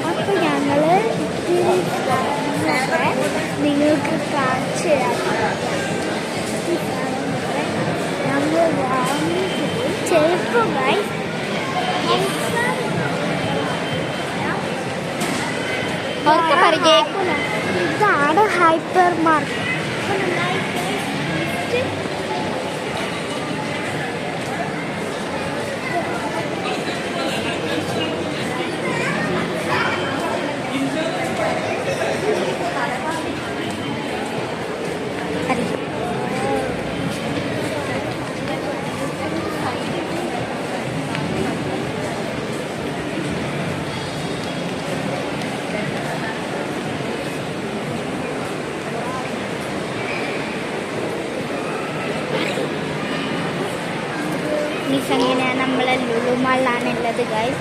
അപ്പോൾ ഞങ്ങൾ നിങ്ങൾക്ക് കാണിച്ചു തരാം. ഞങ്ങൾ വാങ്ങിയിട്ട് ചെറുപ്പമായി ഇതാണ് ഹൈപ്പർ മാർക്കറ്റ്. അങ്ങനെയാണ് നമ്മൾ ലുലു മാളിലാണുള്ളത് ഗൈസ്.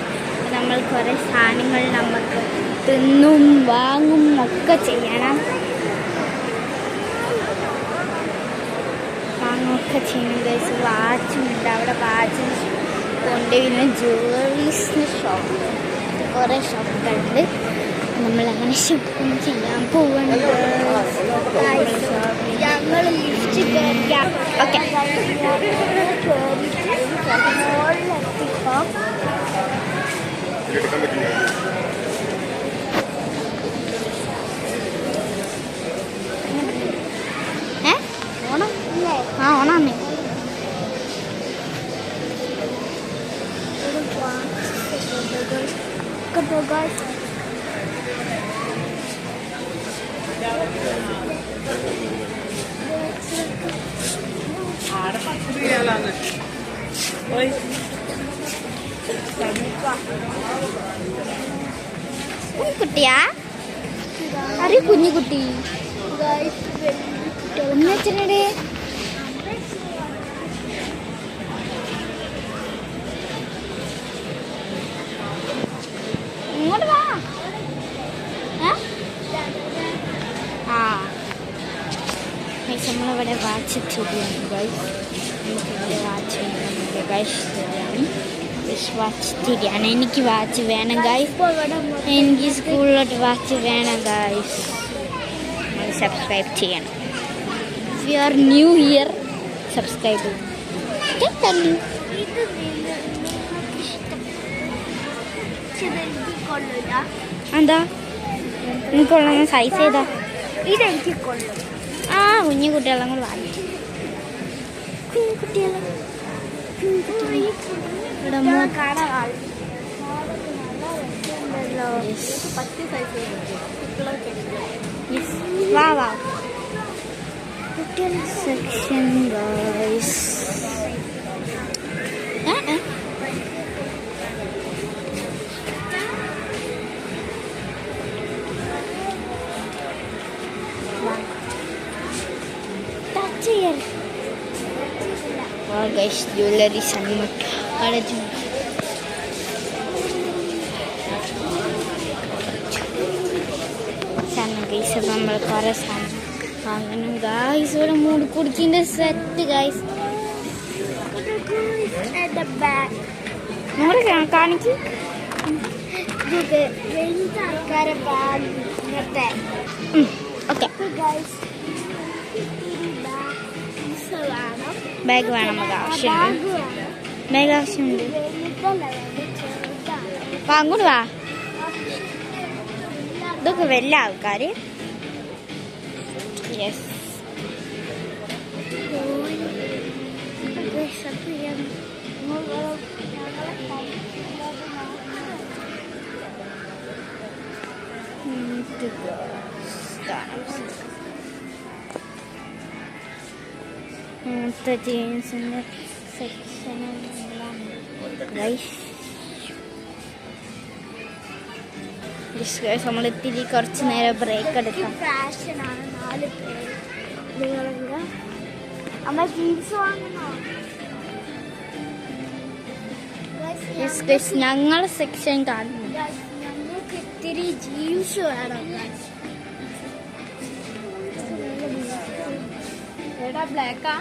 നമ്മൾ കുറേ സാധനങ്ങൾ നമുക്ക് തിന്നും വാങ്ങും ഒക്കെ ചെയ്യണം, വാങ്ങുമൊക്കെ ചെയ്യണം ഗൈസ്. വാച്ചുണ്ട് അവിടെ, വാച്ച് കൊണ്ട് പിന്നെ ജ്വല്ലറീസിന് ഷോപ്പ്, കുറേ ഷോപ്പുകളുണ്ട്. നമ്മളങ്ങനെ ഷോപ്പിംഗ് ചെയ്യാൻ പോവുന്നുണ്ട്. ഞങ്ങൾ ലിഫ്റ്റ് കയറിയാൽ ഓക്കെ ഓണം ഓണാണ്. കുട്ടിയാ അറിയ കുഞ്ഞു കുട്ടി ഒന്നിച്ചിട്ടേ ഇങ്ങോട്ട് വാ. ആ നമ്മളിവിടെ വാച്ച് ശരിയാണ് ഗൈസ്. നമുക്കിവിടെ വാച്ച് വേണം ഗൈസ്. വാച്ച് ശരിയാണ്, എനിക്ക് വാച്ച് വേണം ഗൈസ്. എനിക്ക് സ്കൂളിലോട്ട് വാച്ച് വേണം ഗൈസ്. സബ്സ്ക്രൈബ് ചെയ്യണം. If you are new here subscribe ചെയ്യണം. എന്താ എനിക്കുള്ള സൈസ് ഏതാ? ഇതെനിക്ക് കൊള്ളും. ആ കുഞ്ഞു കുട്ടികളെ കൂടെ വാങ്ങി. കുഞ്ഞു കുട്ടികളെ വാ വാ സെക്ഷൻ ഗൈസ്. Jewellery guys. നമ്മൾ കുറേ സാധനം വാങ്ങണം ഗൈസ്. ഇവിടെ മൂട് കുടിക്കിൻ്റെ സെറ്റ് ഗൈസ്. നമ്മൾ കാണിക്കും ഓക്കെ. ബാഗ് വേണം, നമുക്ക് ആവശ്യമുണ്ട്. ബാഗ് ആവശ്യമുണ്ട്. വാ അങ്ങോട്ട് വാ. ഇതൊക്കെ വലിയ ആൾക്കാർ. യെസ് ജീൻസിൻ്റെ സെക്ഷനെല്ലാം നമ്മൾ ഇത്തിരി കുറച്ച് നേരം ബ്രേക്ക് എടുക്കാം. ഫാഷനാണ് 4 പേര്. നമ്മൾ ജീൻസ് വാങ്ങണോ? ഞങ്ങൾ സെക്ഷൻ കാണുന്നു. ഞങ്ങൾക്ക് ഇത്തിരി ജീൻസ് വേണം. ബ്ലാക്കാ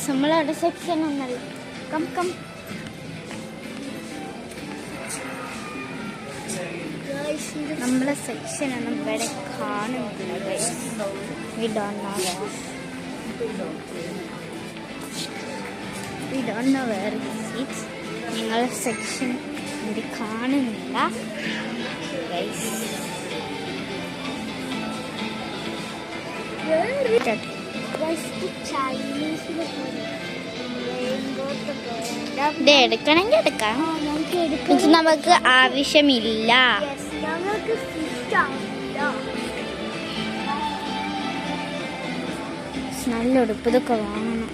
നമ്മളവിടെ സെക്ഷൻ ഒന്നല്ല. കം കം നമ്മളെ സെക്ഷൻ ഒന്നും ഇവിടെ കാണുന്നില്ല. We don't know where it is. നിങ്ങളെ സെക്ഷൻ ഇത് കാണുന്നില്ല ഗൈസ്. ഇത് എടുക്കണമെങ്കിൽ എടുക്കാം, ഇത് നമുക്ക് ആവശ്യമില്ല. നല്ല ഉടുപ്പ് ഇതൊക്കെ വാങ്ങണം.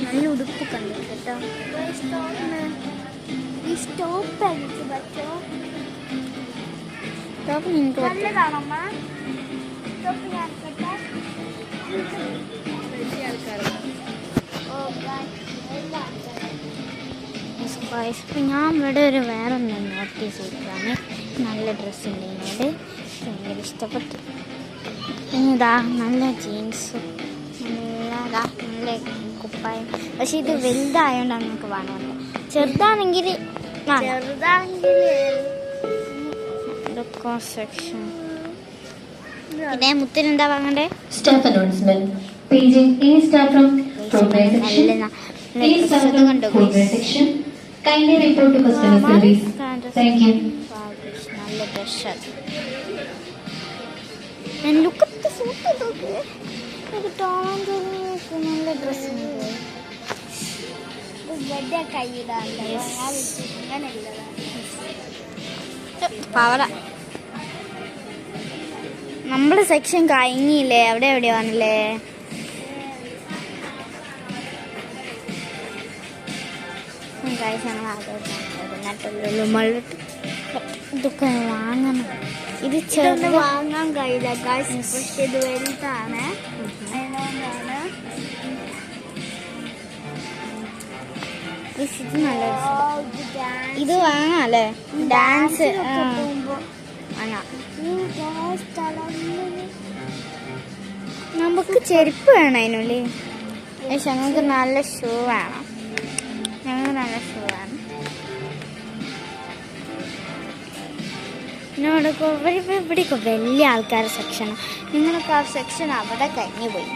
നല്ല ഉടുപ്പ് കണ്ടു കേട്ടോ. ഈ സ്റ്റോപ്പ് എനിക്ക് പറ്റോ? സ്റ്റോപ്പ് നിങ്ങൾക്ക് നല്ലതാണമ്മ. സ്റ്റോപ്പ് ഞാൻ ഞാൻ ഇവിടെ ഒരു വേറൊന്നും നോട്ടീസ് ചെയ്തതാണ്. നല്ല ഡ്രസ്സ് ഉണ്ട് ഇതിനോട്, ഭയങ്കര ഇഷ്ടപ്പെട്ടു. പിന്നെ ഇതാ നല്ല ജീൻസ്, നല്ല കുപ്പായം. പക്ഷെ ഇത് വലുതായോണ്ടാണ് നമുക്ക് വേണമല്ലോ. ചെറുതാണെങ്കിൽ സെക്ഷൻ. പിന്നെ മുത്തിന് എന്താ വാങ്ങണ്ടേ? Kindly report to customer service. Thank you. നല്ല ഡ്രസ്സാണ്. Look at the photo. നല്ല ഡ്രസ്സുണ്ട്. നമ്മുടെ സെക്ഷൻ കഴിഞ്ഞില്ലേ? അവിടെ എവിടെയാണല്ലേ? ഇതൊക്കെ വാങ്ങണം. ഇത് ചെറുത് വാങ്ങാൻ കഴിയില്ല ഗായ്സ്, പക്ഷെ ഇത് വലുതാണ്. അതുകൊണ്ടാണ് ഇത് നല്ല. ഇത് വാങ്ങാല്ലേ? ഡാൻസ് നമുക്ക് ചെരുപ്പ് വേണം അതിനുള്ളിൽ. പക്ഷെ ഞങ്ങൾക്ക് നല്ല ഷൂ വേണം. ഞങ്ങൾക്ക് നല്ല ഷൂ വേണം. ഇവിടെയൊക്കെ വലിയ ആൾക്കാരുടെ സെക്ഷനാണ്. നിങ്ങളൊക്കെ ആ സെക്ഷൻ അവിടെ കഴിഞ്ഞു പോയി.